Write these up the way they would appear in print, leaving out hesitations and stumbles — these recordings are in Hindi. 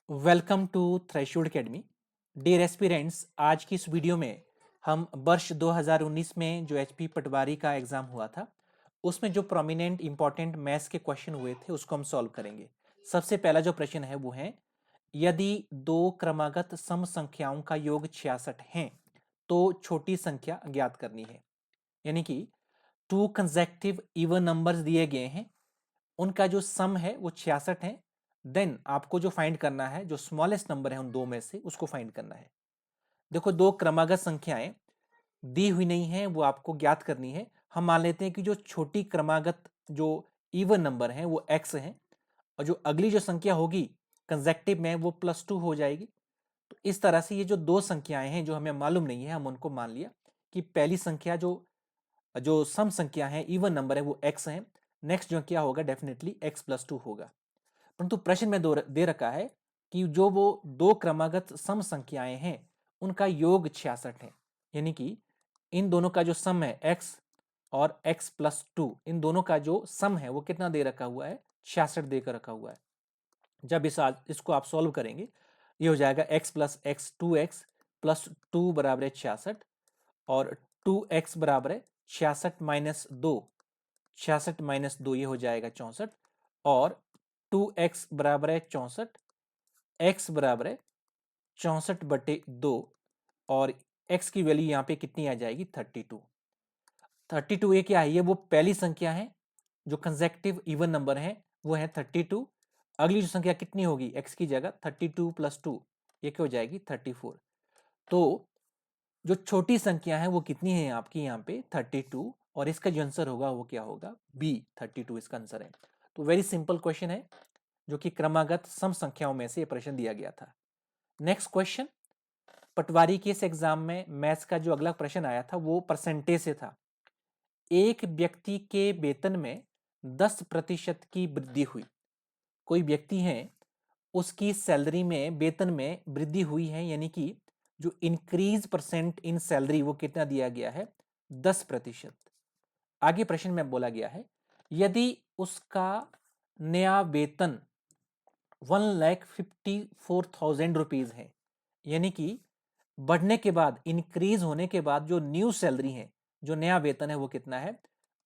Welcome to Threshold Academy. Dear aspirants, आज की इस वीडियो में हम वर्ष 2019 में जो एचपी पटवारी का एग्जाम हुआ था उसमें जो प्रोमिनेंट इंपॉर्टेंट मैथ्स के क्वेश्चन हुए थे उसको हम सॉल्व करेंगे। सबसे पहला जो प्रश्न है वो है, यदि दो क्रमागत सम संख्याओं का योग 66 है तो छोटी संख्या ज्ञात करनी है। यानी कि टू कंसेक्टिव इवन नंबर्स दिए गए हैं, उनका जो सम है वो 66 है। देन आपको जो फाइंड करना है, जो स्मॉलेस्ट नंबर है उन दो में से उसको फाइंड करना है। देखो, दो क्रमागत संख्याएं दी हुई नहीं है, वो आपको ज्ञात करनी है। हम मान लेते हैं कि जो छोटी क्रमागत जो इवन नंबर है वो x है और जो अगली जो संख्या होगी कंसेक्टिव में वो +2 हो जाएगी। तो इस तरह से ये जो दो संख्याएं हैं जो हमें मालूम नहीं है, हम उनको मान लिया कि पहली संख्या जो जो सम संख्या है, इवन नंबर है, वो x है। नेक्स्ट जो क्या होगा, डेफिनेटली x+2 होगा। परंतु प्रश्न में दे रखा है कि जो वो दो क्रमागत सम संख्याएं हैं उनका योग 66 है। यानी कि इन दोनों का जो सम है x और x+2, इन दोनों का जो सम है वो कितना दे रखा हुआ है, 66 देकर रखा हुआ है। जब इसको आप सॉल्व करेंगे, ये हो जाएगा x plus x 2x plus 2 बराबर है 66 और 2x बराबर है 66 माइनस 2, 66 माइनस 2 ये हो जाएगा 64 और 2x बराबर है 64, x बराबर है 64/2 और x की वैल्यू यहाँ पे कितनी आ जाएगी, 32। 32 ये क्या है, ये वो पहली संख्या है जो कंसेक्टिव इवन नंबर है, वो है 32। अगली जो संख्या कितनी होगी, x की जगह 32 + 2, ये क्या हो जाएगी 34। तो जो छोटी संख्या है वो कितनी है आपकी यहाँ पे 32 और इसका जो आंसर होगा वो क्या होगा, बी 32 इसका आंसर है। तो वेरी सिंपल क्वेश्चन है जो कि क्रमागत सम संख्याओं में से प्रश्न दिया गया था। नेक्स्ट क्वेश्चन, पटवारी के इस एग्जाम में मैथ्स का जो अगला प्रश्न आया था वो परसेंटेज से था। एक व्यक्ति के वेतन में 10% की वृद्धि हुई। कोई व्यक्ति है, उसकी सैलरी में, वेतन में वृद्धि हुई है, यानी कि जो इंक्रीज परसेंट इन सैलरी वो कितना दिया गया है, 10%। आगे प्रश्न में बोला गया है, यदि उसका नया वेतन 1,54,000 रुपीज है, यानी कि बढ़ने के बाद, इंक्रीज होने के बाद जो न्यू सैलरी है, जो नया वेतन है वो कितना है,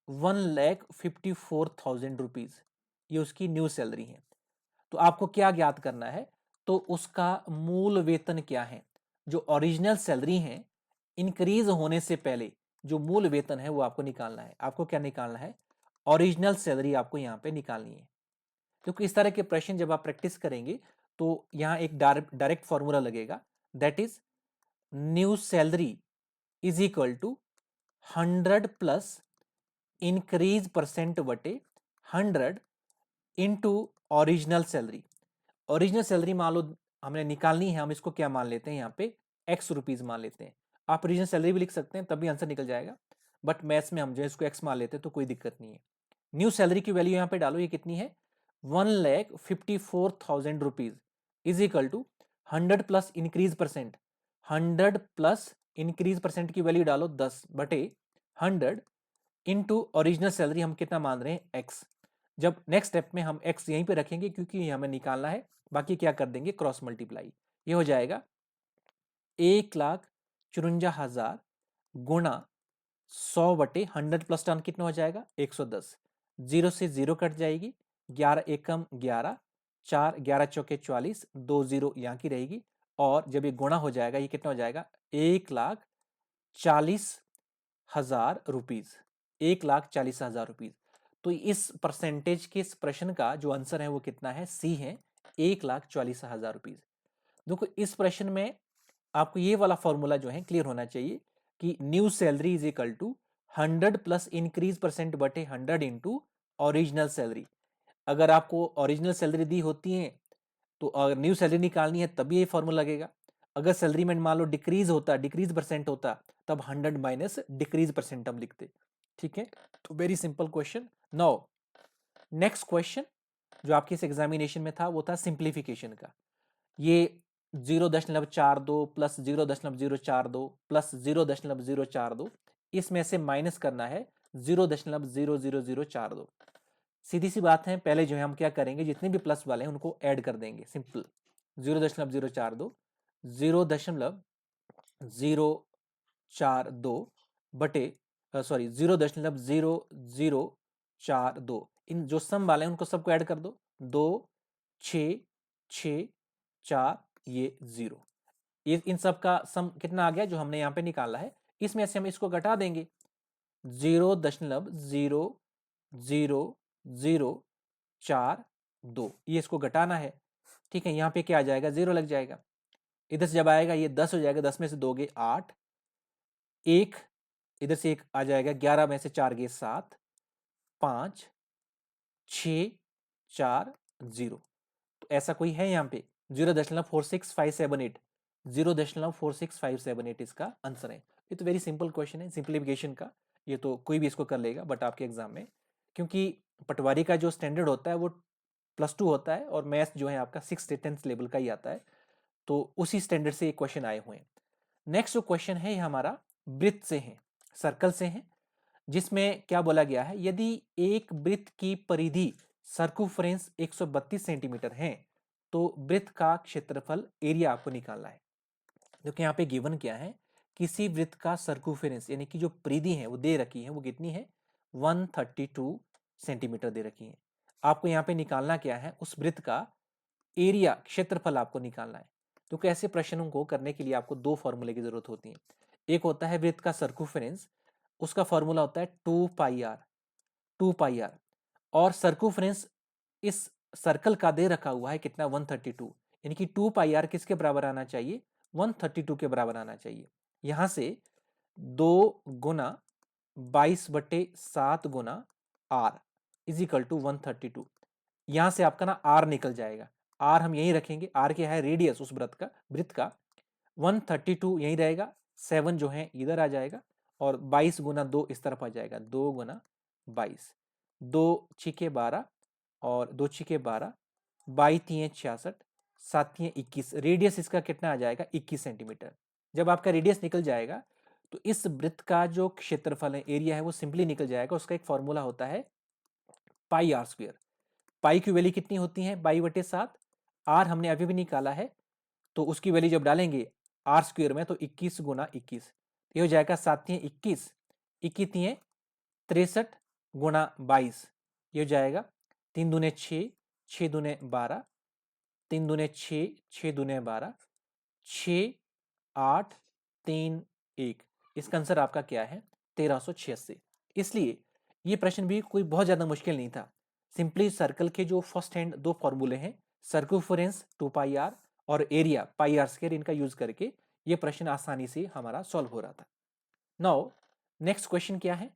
1,54,000 रुपीज, ये उसकी न्यू सैलरी है। तो आपको क्या ज्ञात करना है, तो उसका मूल वेतन क्या है, जो ओरिजिनल सैलरी है, इंक्रीज होने से पहले जो मूल वेतन है वो आपको निकालना है। आपको क्या निकालना है, ओरिजिनल सैलरी आपको यहाँ पे निकालनी है। क्योंकि इस तरह के प्रश्न जब आप प्रैक्टिस करेंगे तो यहाँ एक डायरेक्ट फॉर्मूला लगेगा, that is new salary is equal to 100 plus increase percent बटे 100 into original salary. Original salary मान लो हमने निकालनी है, हम इसको क्या मान लेते हैं यहाँ पे, एक्स रुपीज मान लेते हैं। आप ओरिजिनल सैलरी भी लिख सकते हैं, तब भी आंसर निकल जाएगा, बट मैथ्स में हम जो इसको एक्स मान लेते हैं तो कोई दिक्कत नहीं है। न्यू सैलरी की वैल्यू यहाँ पे डालो, ये कितनी है, 1,54,000 rupees is equal to 100 plus increase percent, 100 plus increase percent की वैल्यू डालो 10/100 इंटू ओरिजिनल सैलरी हम कितना मान रहे हैं, एक्स। जब नेक्स्ट स्टेप में हम एक्स यहीं पे रखेंगे क्योंकि ये हमें निकालना है, बाकी क्या कर देंगे, क्रॉस मल्टीप्लाई। ये हो जाएगा 1,54,000 गुणा 100/100 प्लस टर्म कितना हो जाएगा, 110। जीरो से जीरो कट जाएगी, 11 एकम 11, 4 11 चौके 44, 2 जीरो यहाँ की रहेगी और जब ये गुणा हो जाएगा ये कितना हो जाएगा, 1,40,000 रुपीज, 1,40,000 रुपीज। तो इस परसेंटेज के इस प्रश्न का जो आंसर है वो कितना है, सी है, 1,40,000 रुपीज। देखो, इस प्रश्न में आपको ये वाला फॉर्मूला जो है क्लियर होना चाहिए कि new salary is equal to 100 plus increase percent बटे 100 इंटू ओरिजिनल सैलरी। अगर आपको ओरिजिनल सैलरी दी होती है तो अगर न्यू सैलरी निकालनी है तब ये फॉर्मूला लगेगा। अगर सैलरी में मान लो डिक्रीज होता, डिक्रीज परसेंट होता, तब 100 माइनस डिक्रीज परसेंट हम लिखते। ठीक है, तो very simple question. Now next question जो आपके इस एग्जामिनेशन में था वो था सिंप्लीफिकेशन का। ये 0.42 प्लस 0.042 प्लस 0.042, इसमें से माइनस करना है 0.00042। सीधी सी बात है, पहले जो है हम क्या करेंगे, जितने भी प्लस वाले हैं उनको ऐड कर देंगे, सिंपल। 0.042 0.042 बटे 0.0042। इन जो सम वाले हैं उनको सबको ऐड कर दो, 2 6 6 4 ये 0। ये इन सब का सम कितना आ गया जो हमने यहाँ पे निकाला है, इसमें से हम इसको घटा देंगे 0.00042, ये इसको घटाना है। ठीक है, यहाँ पे क्या आ जाएगा, 0 लग जाएगा। इधर से जब आएगा ये 10 हो जाएगा, 10 में से 2 गए 8, एक इधर से एक आ जाएगा, 11 में से 4 गए 7, 5 6 4 0। तो ऐसा कोई है यहाँ पे 0.46578, 0.46578 इसका आंसर है। ये तो वेरी सिंपल क्वेश्चन है, सिंप्लीफिकेशन का, ये तो कोई भी इसको कर लेगा। बट आपके एग्जाम में क्योंकि पटवारी का जो स्टैंडर्ड होता है वो +2 होता है और मैथ्स जो है आपका 6 से 10th लेवल का ही आता है, तो उसी स्टैंडर्ड से ये क्वेश्चन आए हुए हैं। नेक्स्ट जो क्वेश्चन है ये हमारा वृत्त से है, सर्कल से है, जिसमें क्या बोला गया है, यदि एक वृत्त की परिधि सर्कुफरेंस 132 सेंटीमीटर है तो वृत्त का क्षेत्रफल एरिया आपको निकालना है। क्योंकि यहाँ पे गिवन क्या है, किसी वृत्त का सर्कुफरेंस यानी कि जो परिधि है वो दे रखी है, वो कितनी है 132 सेंटीमीटर दे रखी है। आपको यहाँ पे निकालना क्या है, उस वृत्त का एरिया क्षेत्रफल आपको निकालना है। तो कैसे प्रश्नों को करने के लिए आपको दो फॉर्मूले की जरूरत होती है। एक होता है वृत्त का सर्कुफरेंस, उसका फॉर्मूला होता है 2 पाई आर, और सर्कुफरेंस इस सर्कल का दे रखा हुआ है कितना 132, यानी कि 2 पाई आर किसके बराबर आना चाहिए, 132 के बराबर आना चाहिए। यहां से 2 गुना 22/7 गुना आर इजिकल टू 132। यहां से आपका ना आर निकल जाएगा, आर हम यही रखेंगे, आर क्या है रेडियस उस वृत्त का 132 यही रहेगा, 7 जो है इधर आ जाएगा और 22 गुना 2 इस तरफ आ जाएगा, 2 गुना 22, 2 छिके 12 और 2 छिके 12, 22 66, 7 21, रेडियस इसका कितना आ जाएगा 21 सेंटीमीटर। जब आपका रेडियस निकल जाएगा तो इस वृत्त का जो क्षेत्रफल है, एरिया है, वो सिंपली निकल जाएगा। उसका एक फॉर्मूला होता है पाई आर स्क्वायर। पाई की वैल्यू कितनी होती है 22/7, आर हमने अभी भी निकाला है, तो उसकी वैल्यू जब डालेंगे आर स्क्वायर में तो 21 गुना 21, ये हो जाएगा 7 21, 21 63 गुना 22, ये हो जाएगा 3 दूने 6, 6 दूने 12, 3 दूने 6, 6 दूने 12, 6 8 3 1, इसका आंसर आपका क्या है 1386। इसलिए ये प्रश्न भी कोई बहुत ज्यादा मुश्किल नहीं था। सिंपली सर्कल के जो फर्स्ट हैंड दो फॉर्मूले हैं, सर्कुफरेंस 2 पाई आर और एरिया पाई आर स्क्वायर, इनका यूज करके ये प्रश्न आसानी से हमारा सॉल्व हो रहा था। नाउ नेक्स्ट क्वेश्चन क्या है,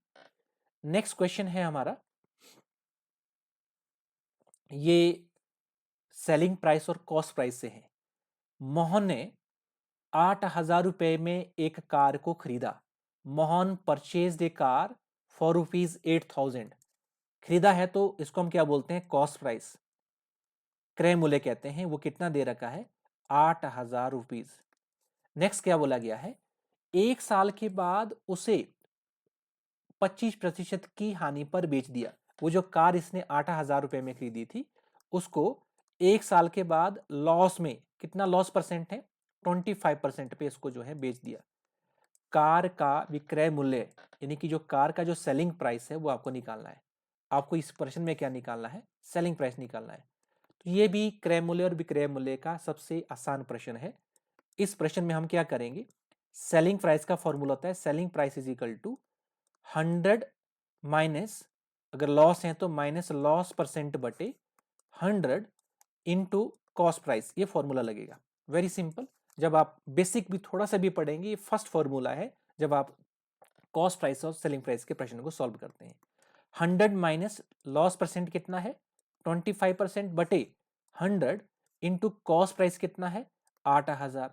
नेक्स्ट क्वेश्चन है हमारा, ये सेलिंग प्राइस और कॉस्ट प्राइस से है। मोहन ने 8,000 रुपए में एक कार को खरीदा। Mohan purchase a car for ₹8,000। खरीदा है तो इसको हम क्या बोलते हैं कॉस्ट प्राइस, क्रय मूल्य कहते हैं। वो कितना दे रखा है 8,000 रुपीज। नेक्स्ट क्या बोला गया है, एक साल के बाद उसे 25% की हानि पर बेच दिया। वो जो कार इसने 8,000 रुपए में खरीदी थी उसको एक साल के बाद लॉस में, कितना लॉस परसेंट है 25% पे इसको जो है बेच दिया। कार का विक्रय मूल्य यानी कि जो कार का जो सेलिंग प्राइस है वो आपको निकालना है। आपको इस प्रश्न में क्या निकालना है, सेलिंग प्राइस निकालना है। तो ये भी क्रय मूल्य और विक्रय मूल्य का सबसे आसान प्रश्न है। इस प्रश्न में हम क्या करेंगे, सेलिंग प्राइस का फॉर्मूला होता है selling price is equal to 100 minus, अगर लॉस है तो माइनस लॉस परसेंट बटे 100 इंटू कॉस्ट प्राइस, ये फॉर्मूला लगेगा। वेरी सिंपल, जब आप बेसिक भी थोड़ा सा भी पढ़ेंगे, ये फर्स्ट फॉर्मूला है जब आप कॉस्ट प्राइस और सेलिंग प्राइस के प्रश्न को सॉल्व करते हैं। 100 माइनस लॉस परसेंट कितना है 25% बटे 100 इंटू कॉस्ट प्राइस कितना है 8,000।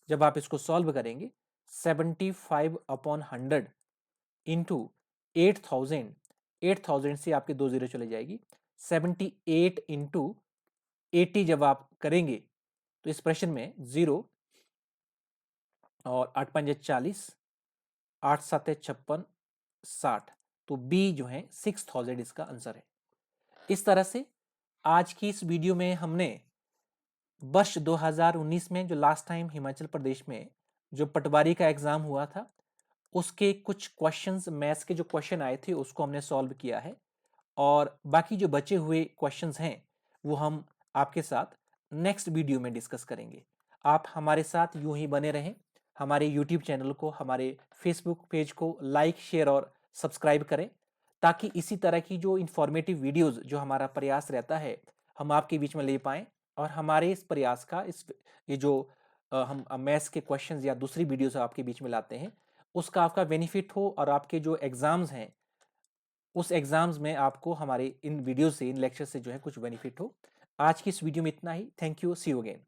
जब आप इसको सॉल्व करेंगे 75/100 इंटू 8,000, 8,000 से आपके 2 जीरो चले जाएगी, 78 इंटू 80 जब आप करेंगे तो इस प्रश्न में 0 और 8 5 40, 8 7 56, 60, तो बी जो है 6,000 इसका आंसर है। इस तरह से आज की इस वीडियो में हमने वर्ष 2019 में जो लास्ट टाइम हिमाचल प्रदेश में जो पटवारी का एग्ज़ाम हुआ था, उसके कुछ क्वेश्चंस मैथ्स के जो क्वेश्चन आए थे उसको हमने सॉल्व किया है और बाकी जो बचे हुए क्वेश्चंस हैं वो हम आपके साथ नेक्स्ट वीडियो में डिस्कस करेंगे। आप हमारे साथ यूं ही बने रहें। हमारे यूट्यूब चैनल को, हमारे फेसबुक पेज को लाइक, शेयर और सब्सक्राइब करें ताकि इसी तरह की जो इन्फॉर्मेटिव वीडियोस जो हमारा प्रयास रहता है हम आपके बीच में ले पाएँ और हमारे इस प्रयास का ये जो हम मैथ्स के क्वेश्चंस या दूसरी वीडियोस आपके बीच में लाते हैं उसका आपका बेनिफिट हो और आपके जो एग्ज़ाम्स हैं उस एग्ज़ाम्स में आपको हमारे इन वीडियो से, इन लेक्चर से जो है कुछ बेनिफिट हो। आज की इस वीडियो में इतना ही। Thank you. See you again.